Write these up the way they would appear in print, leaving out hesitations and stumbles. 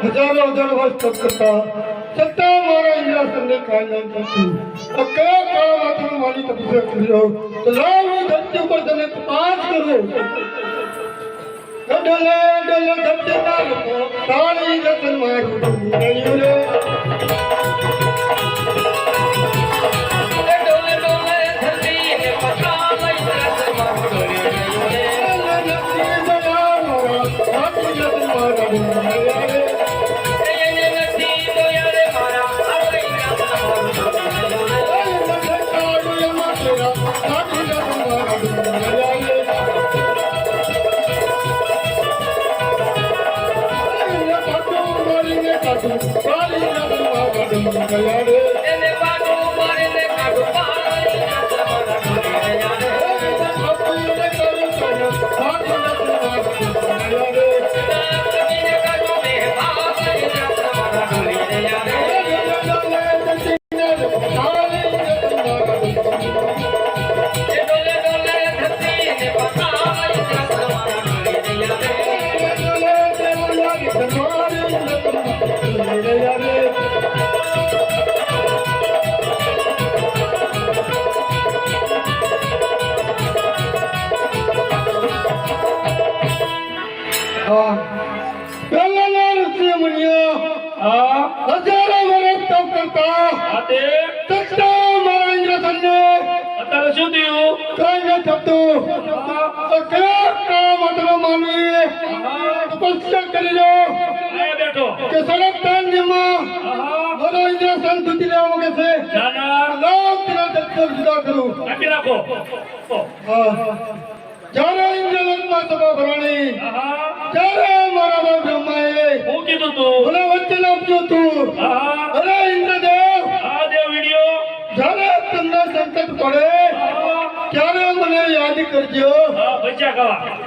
हजारों हजार वर्ष तप करता सत्ता मारा इंद्रासन ने कायनात करती क्या काम आत्मा मानी तपस्या करो तो लाओ धरती ऊपर चले पास करो डले डले धरती नाल ताली रतन मारू नहीं रे डले डले धरती ने पता नहीं रतन मारू नहीं रे धरती दया मारा ताली रतन मारू नहीं रे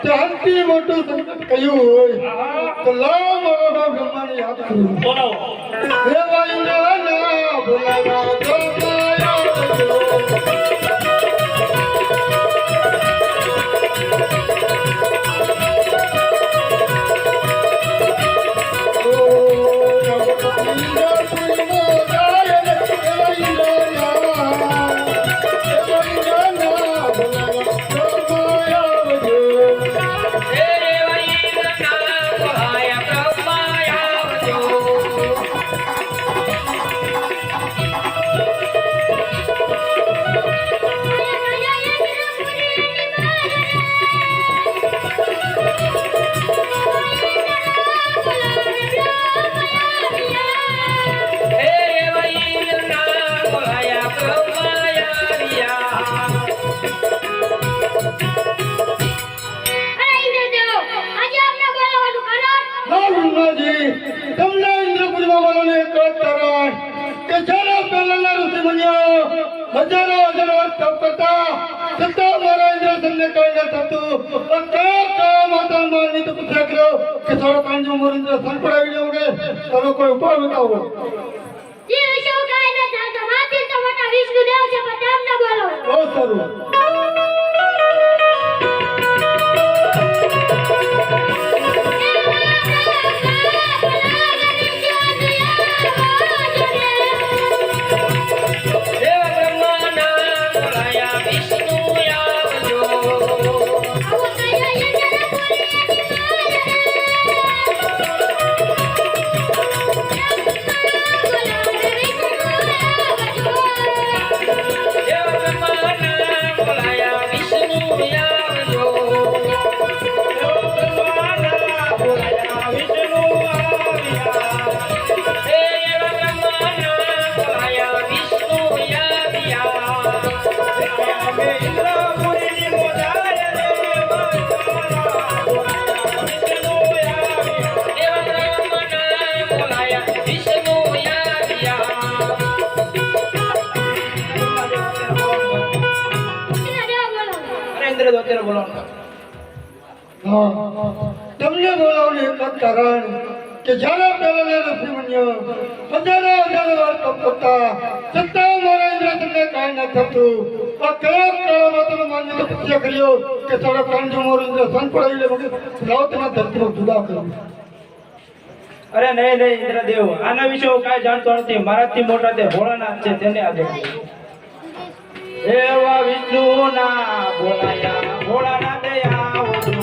शांति मोटू संकट कयु होय तो लाओ मारो ब्रह्मा ने याद करू बोलो हे वायुना ना बोलावा तो माया कोई उपाय बताओ जी विष्णु काय न था माती तो मोटा विष्णु देव से पताम न बोलो बहुत सारू Yeah. ઇન્દ્ર અત્યારે બોલાવો. હા તમને બોલાવવાનું એક જ કારણ કે જ્યારે પહેલા ઋષિમુનિઓ હજારો વાર તપ કરતા છતાં મારા ઇન્દ્ર તમને કાંઈ ન થતું. આ કયા કાળમાં તમે માન્ય તપસ્યા કર્યો કે સાડા 3 મારું ઇન્દ્ર સંત પડાવી લે મગે લાવ તેના ધરતીમાં જુદા કરો. અરે નહીં ઇન્દ્રદેવ, આના વિશે હું કાંઈ જાણતો નથી. મારાથી મોટા તે ભોળાનાથ છે તેને આજે એવા વિષ્ણુના બોલાયા ભોળાનાથે આવજો.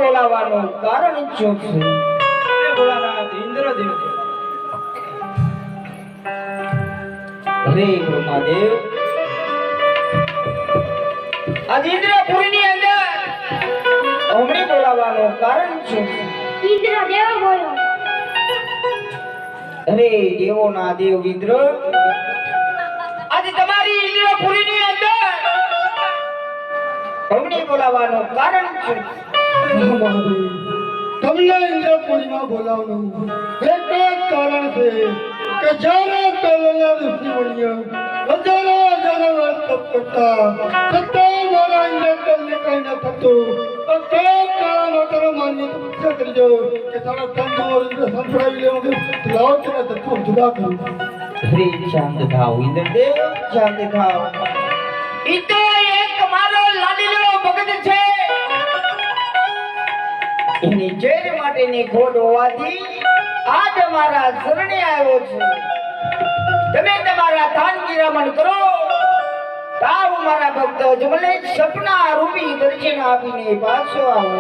બોલાવવાનું કારણ શું છે? ભોળાનાથ ઇન્દ્રદેવ. હરે બ્રહ્માદેવ, આજ ઇન્દ્રપુરીની અંદર અમને બોલાવવાનું કારણ શું છે? ઇન્દ્રદેવ બોલો. અરે દેવોના દેવ ઇન્દ્ર, આજે તમારી ઇન્દ્રપુરીની અંદર અમને બોલાવવાનું કારણ શું છે? તમને ઇન્દ્રપુરીમાં બોલાવવાનું એક જ કારણ છે કે જ્યારે પહેલા ઋષિમુનિઓ હજારો વાર તપ કરતા છતાં મારા ઇન્દ્ર તમને કઈ ન થતું. તો કયા કાળમાં તમે માન્ય તપસ્યા કરજો કે સાડા 3 ઇન્દ્ર સંભળાવી લેવું લાવો તેના તત્વો જુદા કરું. હરે શાંત થાવ ઇન્દ્રદેવ, શાંત થાવ. ઈ તો એક મારો લાડીલો ભગત છે. એની ચેર માટેની ખોટ હોવાથી આજ મારા શરણે આવ્યો છે. તમે તમારા દાન કિરામણ કરો, તાવ મારા ભક્ત જમલે સપના રૂપી દર્શન આપીને પાછો આવો.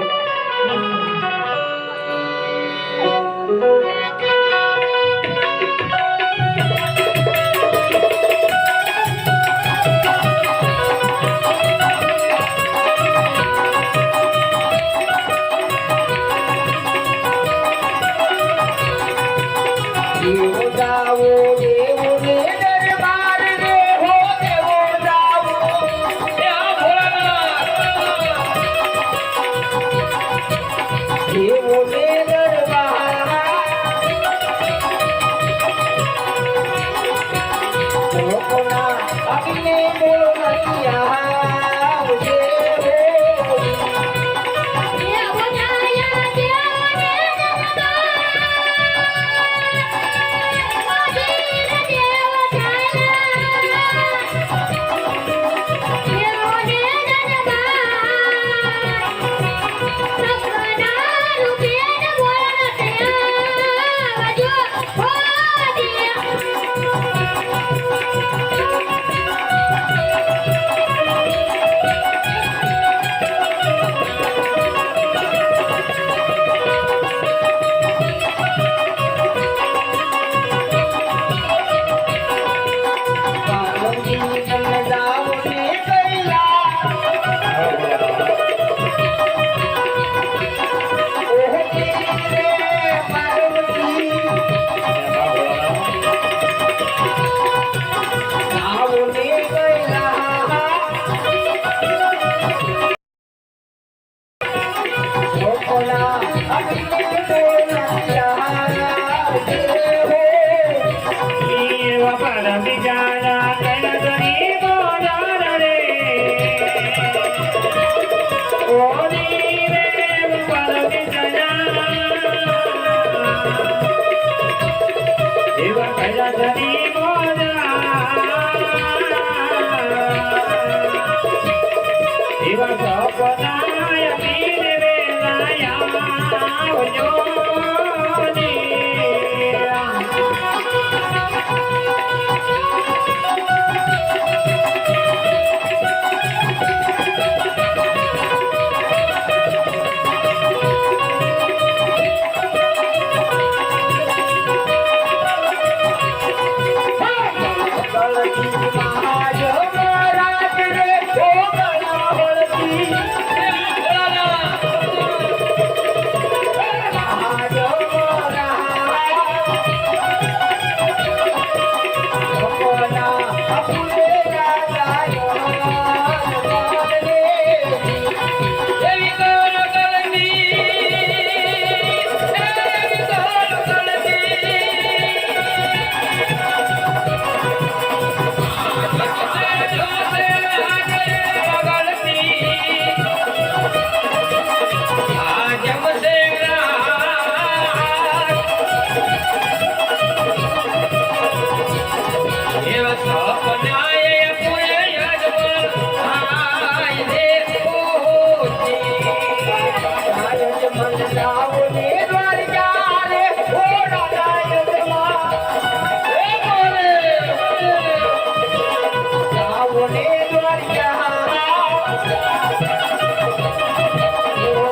જાઓ ને દ્વારિકા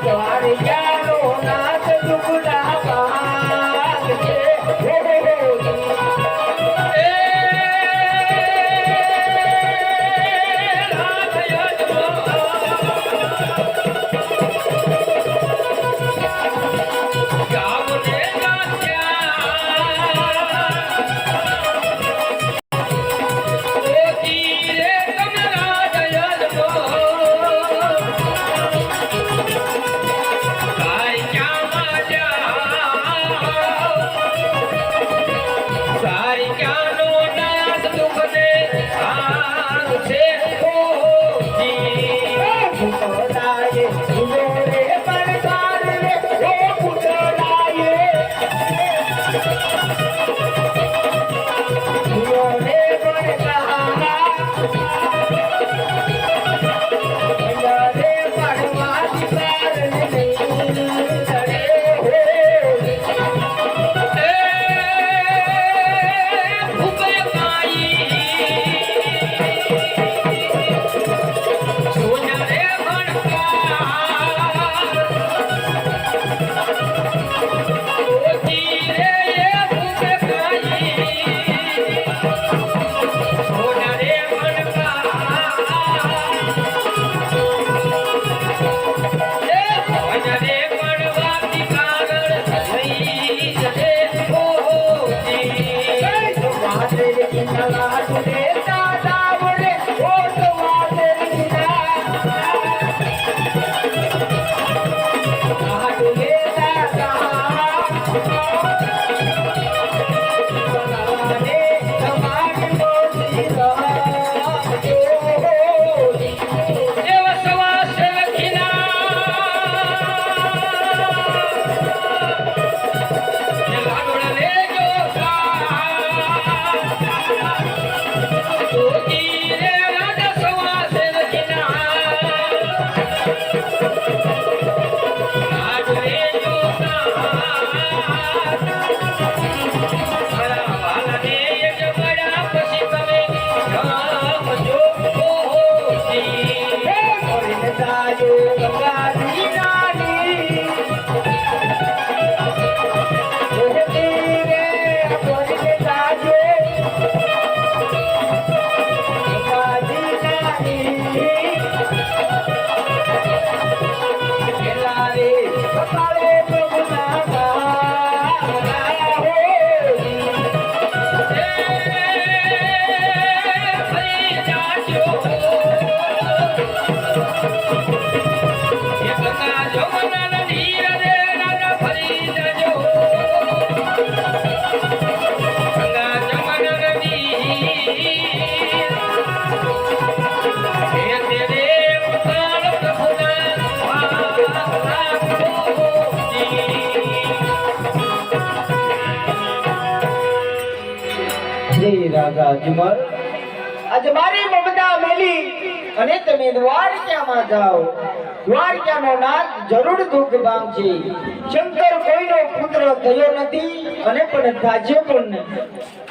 દ્વારિકાનો નાથ દુખડા ભાગ છે રાજા અજમલ આજે મારી મમતા મેલી અને તમે દ્વારકામાં જાઓ દ્વારકાનો નાથ જરૂર દુઃખ પામશે શંકર કોઈનો પુત્ર થયો નથી અને પણ થાજ્યો પણ નહીં